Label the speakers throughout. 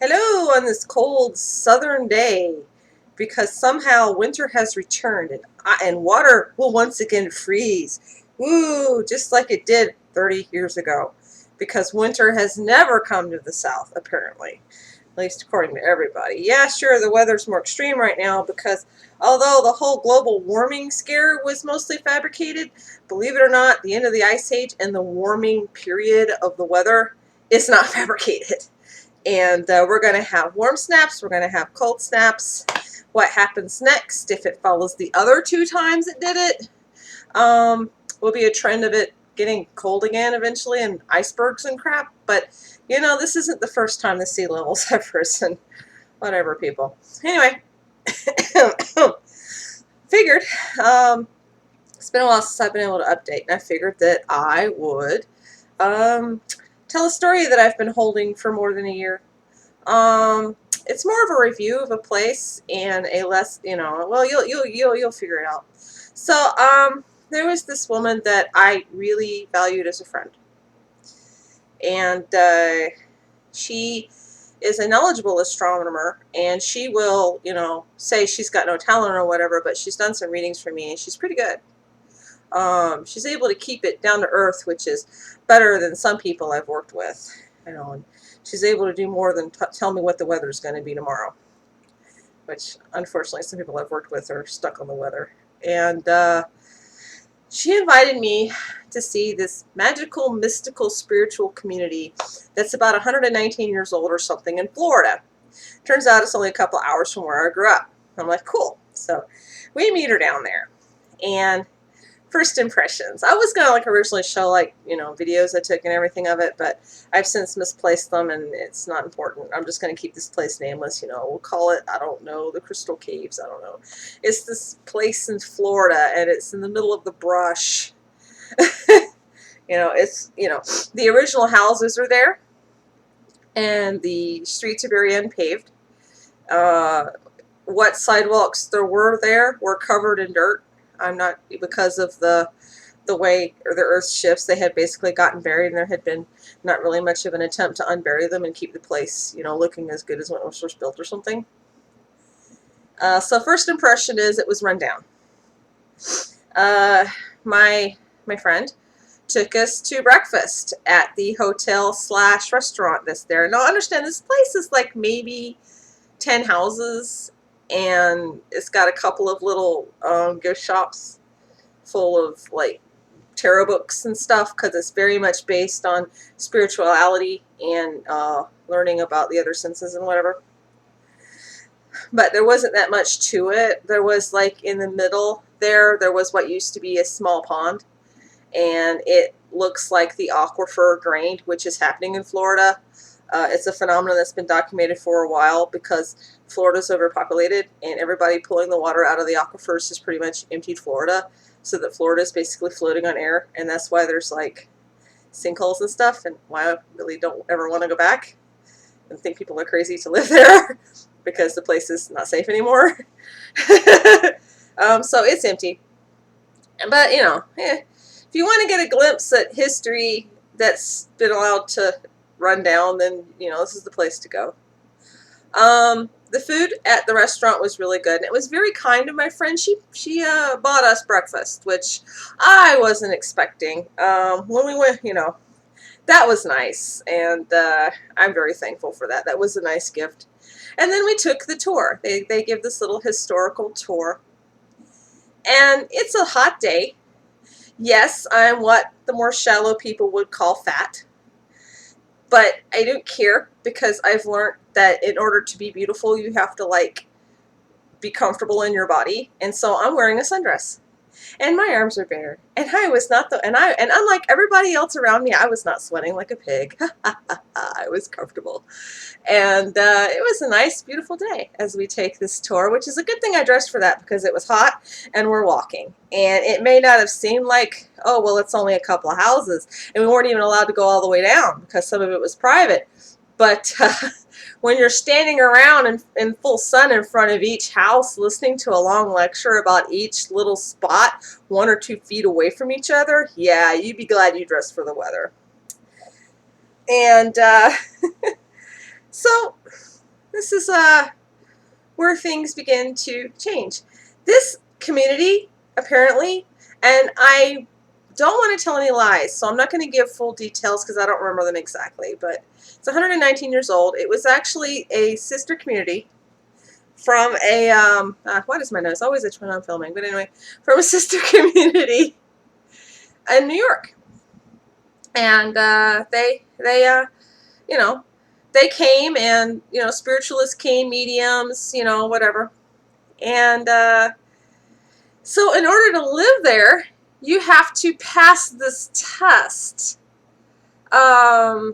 Speaker 1: Hello on this cold southern day because somehow winter has returned and water will once again freeze. Woo, just like it did 30 years ago because winter has never come to the south apparently, at least according to everybody. Yeah, sure, the weather's more extreme right now because although the whole global warming scare was mostly fabricated, believe it or not, the end of the ice age and the warming period of the weather is not fabricated. And we're going to have warm snaps, we're going to have cold snaps. What happens next, if it follows the other two times it did it, will be a trend of it getting cold again eventually and icebergs and crap. But, you know, this isn't the first time the sea levels have risen. Whatever, people. Anyway, figured, it's been a while since I've been able to update, and I figured that I would tell a story that I've been holding for more than a year. It's more of a review of a place and a less, well, you'll figure it out. So, there was this woman that I really valued as a friend, and she is a knowledgeable astronomer, and she will, say she's got no talent or whatever, but she's done some readings for me, and she's pretty good. She's able to keep it down to earth, which is better than some people I've worked with. And she's able to do more than tell me what the weather's going to be tomorrow, which unfortunately some people I've worked with are stuck on the weather. And she invited me to see this magical, mystical, spiritual community that's about 119 years old or something in Florida. Turns out it's only a couple hours from where I grew up. I'm like, cool. So we meet her down there. And first impressions. I was going to originally show videos I took and everything of it, but I've since misplaced them and it's not important. I'm just going to keep this place nameless. We'll call it, I don't know, the Crystal Caves. I don't know. It's this place in Florida and it's in the middle of the brush. The original houses are there and the streets are very unpaved. What sidewalks there were covered in dirt. I'm not, because of the way or the earth shifts, they had basically gotten buried, and there had been not really much of an attempt to unbury them and keep the place, looking as good as when it was first built or something. So first impression is it was run down. My friend took us to breakfast at the hotel/restaurant that's there. Now understand, this place is like maybe 10 houses, and it's got a couple of little gift shops full of tarot books and stuff, because it's very much based on spirituality and learning about the other senses and whatever. But there wasn't that much to it. There was in the middle there was what used to be a small pond, and it looks like the aquifer drained, which is happening in Florida. It's a phenomenon that's been documented for a while because Florida's overpopulated and everybody pulling the water out of the aquifers has pretty much emptied Florida, so that Florida is basically floating on air, and that's why there's sinkholes and stuff, and why I really don't ever want to go back and think people are crazy to live there because the place is not safe anymore. So it's empty. But, if you want to get a glimpse at history that's been allowed to run down, then this is the place to go. The food at the restaurant was really good, and it was very kind of my friend. She bought us breakfast, which I wasn't expecting. When we went, that was nice, and I'm very thankful for that. That was a nice gift. And then we took the tour. They give this little historical tour, and it's a hot day. Yes, I'm what the more shallow people would call fat. But I don't care, because I've learned that in order to be beautiful, you have to be comfortable in your body. And so I'm wearing a sundress, and my arms are bare, and I was not and unlike everybody else around me, I was not sweating like a pig. I was comfortable, and it was a nice, beautiful day as we take this tour, which is a good thing I dressed for that, because it was hot and we're walking, and it may not have seemed like, oh well, it's only a couple of houses, and we weren't even allowed to go all the way down because some of it was private. But when you're standing around in full sun in front of each house listening to a long lecture about each little spot 1 or 2 feet away from each other, yeah, you'd be glad you dressed for the weather. And so this is where things begin to change. This community, apparently, and I don't want to tell any lies, so I'm not going to give full details because I don't remember them exactly, but it's 119 years old. It was actually a sister community from a, what is my nose? Always itch when I'm filming, but anyway, from a sister community in New York. And you know, they came, and, you know, spiritualists came, mediums, you know, whatever. And so in order to live there, you have to pass this test. Yeah,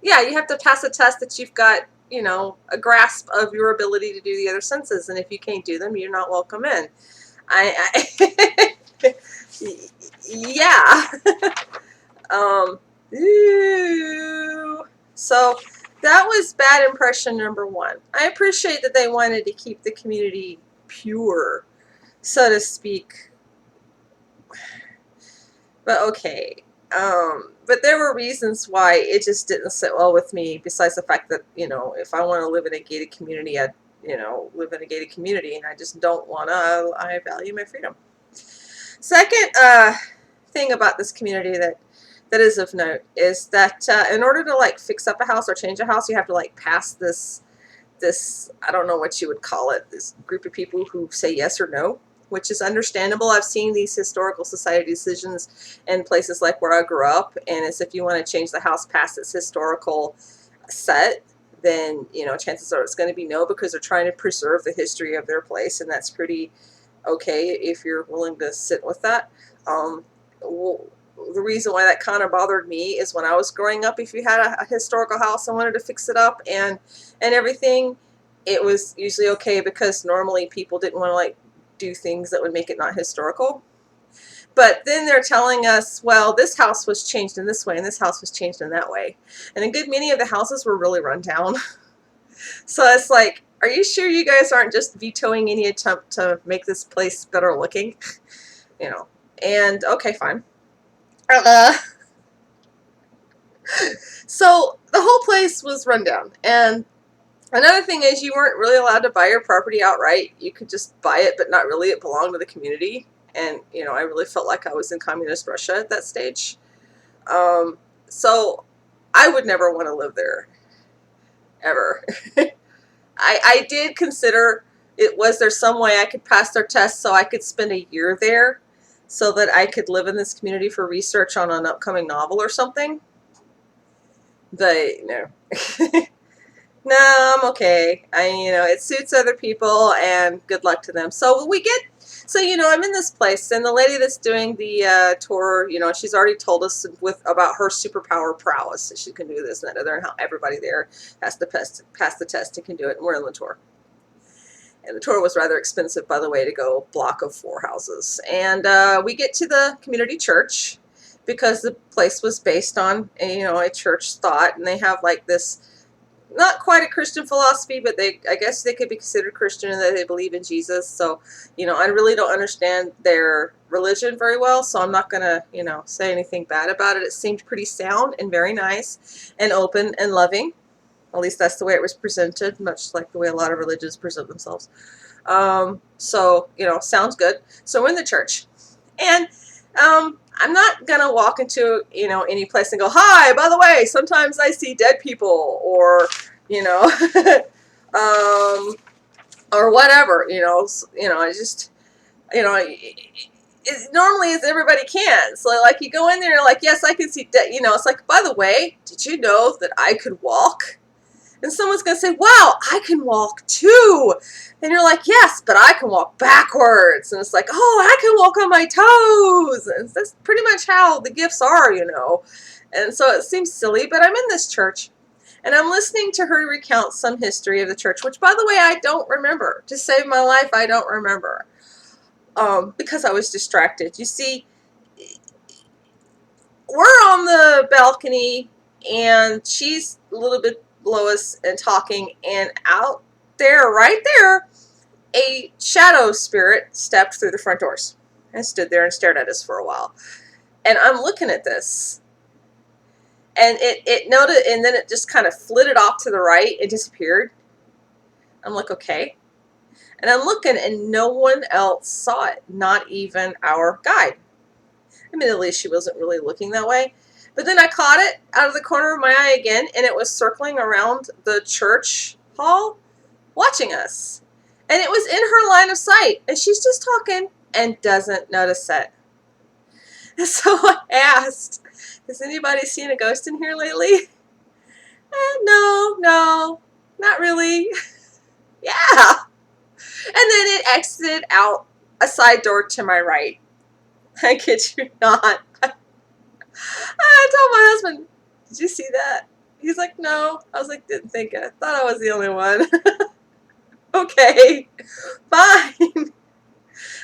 Speaker 1: you have to pass a test that you've got, you know, a grasp of your ability to do the other senses. And if you can't do them, you're not welcome in. Yeah. Ew. So that was bad impression number one. I appreciate that they wanted to keep the community pure, so to speak. But okay. But there were reasons why it just didn't sit well with me, besides the fact that, you know, if I want to live in a gated community, I'd, you know, live in a gated community, and I just don't want to. I value my freedom. Second thing about this community that is of note is that in order to, like, fix up a house or change a house, you have to, like, pass this, I don't know what you would call it, this group of people who say yes or no, which is understandable. I've seen these historical society decisions in places like where I grew up, and it's if you want to change the house past its historical set, then, you know, chances are it's going to be no, because they're trying to preserve the history of their place, and that's pretty okay if you're willing to sit with that. The reason why that kind of bothered me is when I was growing up, if you had a historical house and wanted to fix it up and everything, it was usually okay, because normally people didn't want to, like, do things that would make it not historical. But then they're telling us, well, this house was changed in this way and this house was changed in that way. And a good many of the houses were really run down. So it's like, are you sure you guys aren't just vetoing any attempt to make this place better looking? You know, and okay, fine. So the whole place was run down. And another thing is, you weren't really allowed to buy your property outright. You could just buy it, but not really. It belonged to the community. And, you know, I really felt like I was in communist Russia at that stage. So I would never want to live there, ever. I did consider it. Was there some way I could pass their test so I could spend a year there, so that I could live in this community for research on an upcoming novel or something? But no. No, I'm okay. You know, it suits other people, and good luck to them. So you know, I'm in this place, and the lady that's doing the tour, you know, she's already told us about her superpower prowess. So she can do this and that and other, and how everybody there has to pass the test and can do it. And we're in the tour. And the tour was rather expensive, by the way, to go a block of 4 houses. And we get to the community church, because the place was based on a church thought, and they have, like, this, not quite a Christian philosophy, but I guess they could be considered Christian in that they believe in Jesus. So, you know, I really don't understand their religion very well, so I'm not going to, you know, say anything bad about it. It seemed pretty sound and very nice and open and loving. At least that's the way it was presented, much like the way a lot of religions present themselves. So, you know, sounds good. So we're in the church, and I'm not going to walk into, you know, any place and go, hi, by the way, sometimes I see dead people, or, you know, or whatever, I just, it normally is everybody can. So, like, you go in there and you're like, yes, I can see dead, it's like, by the way, did you know that I could walk? And someone's going to say, wow, I can walk too. And you're like, yes, but I can walk backwards. And it's like, oh, I can walk on my toes. And that's pretty much how the gifts are, And so it seems silly, but I'm in this church, and I'm listening to her recount some history of the church, which, by the way, I don't remember. To save my life, I don't remember. Because I was distracted. You see, we're on the balcony, and she's a little bit below us and talking, and out there, right there, a shadow spirit stepped through the front doors and stood there and stared at us for a while. And I'm looking at this, and it noted, and then it just kind of flitted off to the right and disappeared. I'm like, okay. And I'm looking, and no one else saw it, not even our guide. Admittedly, she wasn't really looking that way. But then I caught it out of the corner of my eye again, and it was circling around the church hall watching us. And it was in her line of sight, and she's just talking and doesn't notice it. And so I asked, has anybody seen a ghost in here lately? No, not really. Yeah. And then it exited out a side door to my right. I kid you not. I told my husband, did you see that? He's like, no. I was like, didn't think it. Thought I was the only one. Okay, fine.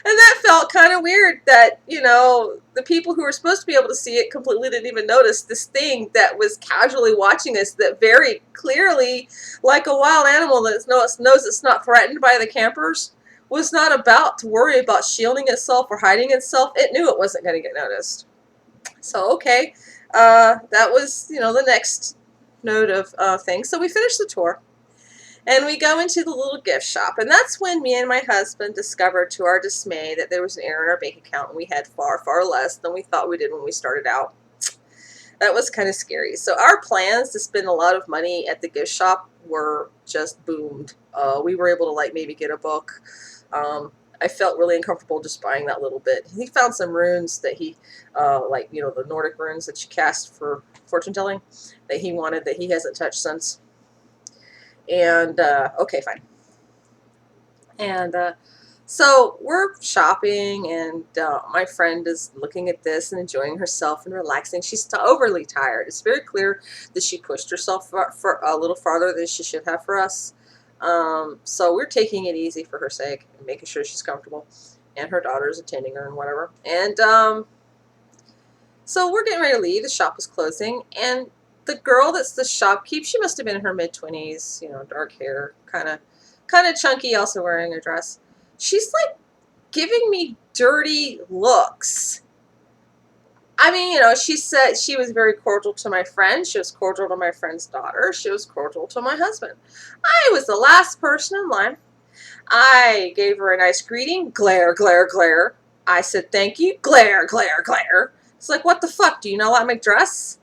Speaker 1: And that felt kind of weird that, the people who were supposed to be able to see it completely didn't even notice this thing that was casually watching us, that very clearly, like a wild animal that knows it's not threatened by the campers, was not about to worry about shielding itself or hiding itself. It knew it wasn't going to get noticed. So, okay, that was, the next note of things. So we finished the tour. And we go into the little gift shop, and that's when me and my husband discovered, to our dismay, that there was an error in our bank account, and we had far, far less than we thought we did when we started out. That was kind of scary. So our plans to spend a lot of money at the gift shop were just boomed. We were able to, maybe get a book. I felt really uncomfortable just buying that little bit. He found some runes that he, the Nordic runes that you cast for fortune telling, that he wanted, that he hasn't touched since. And, okay, fine. And, so we're shopping, and my friend is looking at this and enjoying herself and relaxing. She's overly tired. It's very clear that she pushed herself for a little farther than she should have for us. So we're taking it easy for her sake and making sure she's comfortable, and her daughter's attending her and whatever. And so we're getting ready to leave. The shop is closing, and the girl that's the shopkeep, she must have been in her mid-20s, dark hair, kind of chunky, also wearing a dress. She's giving me dirty looks. I mean, she said she was very cordial to my friend. She was cordial to my friend's daughter. She was cordial to my husband. I was the last person in line. I gave her a nice greeting. Glare, glare, glare. I said, thank you. Glare, glare, glare. It's like, what the fuck? Do you not like my dress?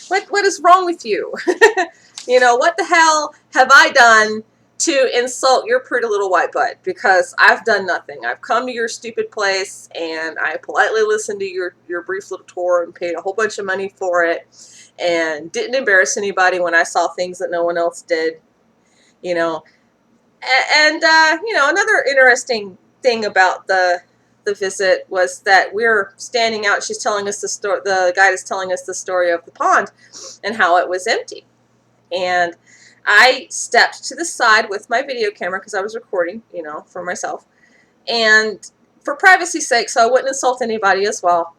Speaker 1: What is wrong with you? What the hell have I done to insult your pretty little white butt? Because I've done nothing. I've come to your stupid place, and I politely listened to your brief little tour and paid a whole bunch of money for it, and didn't embarrass anybody when I saw things that no one else did. And another interesting thing about the visit was that we're standing out. She's telling us the story. The guide is telling us the story of the pond and how it was empty. And I stepped to the side with my video camera because I was recording, for myself, and for privacy's sake, so I wouldn't insult anybody as well,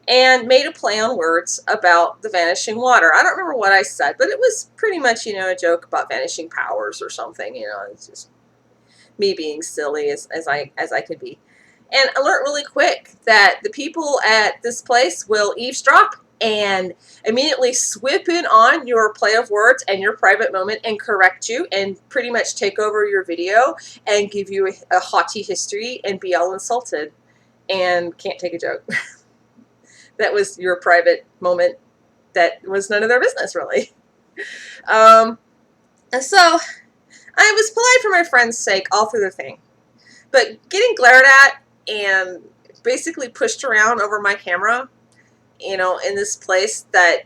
Speaker 1: and made a play on words about the vanishing water. I don't remember what I said, but it was pretty much, a joke about vanishing powers or something. It's just me being silly as I could be. And I learned really quick that the people at this place will eavesdrop and immediately swoop in on your play of words and your private moment and correct you and pretty much take over your video and give you a haughty history and be all insulted and can't take a joke. That was your private moment that was none of their business, really. And so I was polite for my friend's sake all through the thing. But getting glared at and basically pushed around over my camera, in this place that,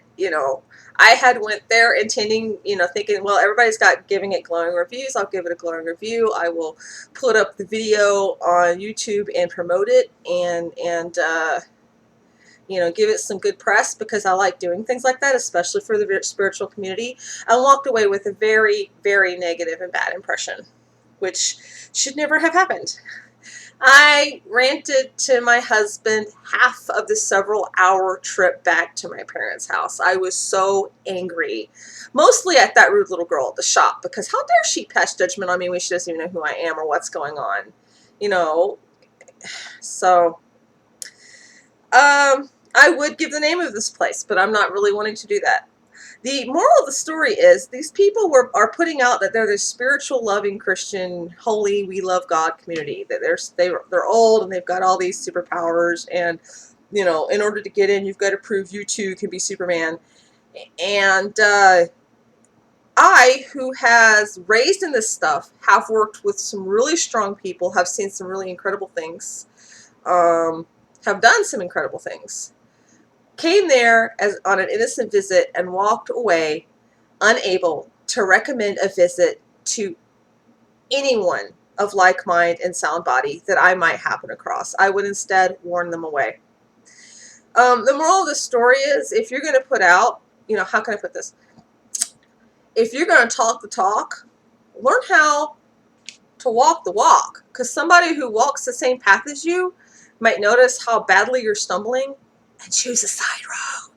Speaker 1: I had went there intending, thinking, well, everybody's giving it glowing reviews. I'll give it a glowing review. I will put up the video on YouTube and promote it and give it some good press, because I like doing things like that, especially for the spiritual community. I walked away with a very, very negative and bad impression, which should never have happened. I ranted to my husband half of the several-hour trip back to my parents' house. I was so angry, mostly at that rude little girl at the shop, because how dare she pass judgment on me when she doesn't even know who I am or what's going on, So, I would give the name of this place, but I'm not really wanting to do that. The moral of the story is these people are putting out that they're this spiritual, loving, Christian, holy, we love God community. That they're old and they've got all these superpowers, and in order to get in, you've got to prove you too can be Superman. And I, who has raised in this stuff, have worked with some really strong people, have seen some really incredible things, have done some incredible things, came there as on an innocent visit and walked away unable to recommend a visit to anyone of like mind and sound body that I might happen across. I would instead warn them away. The moral of the story is, if you're going to put out, how can I put this? If you're going to talk the talk, learn how to walk the walk. Because somebody who walks the same path as you might notice how badly you're stumbling and choose a side road.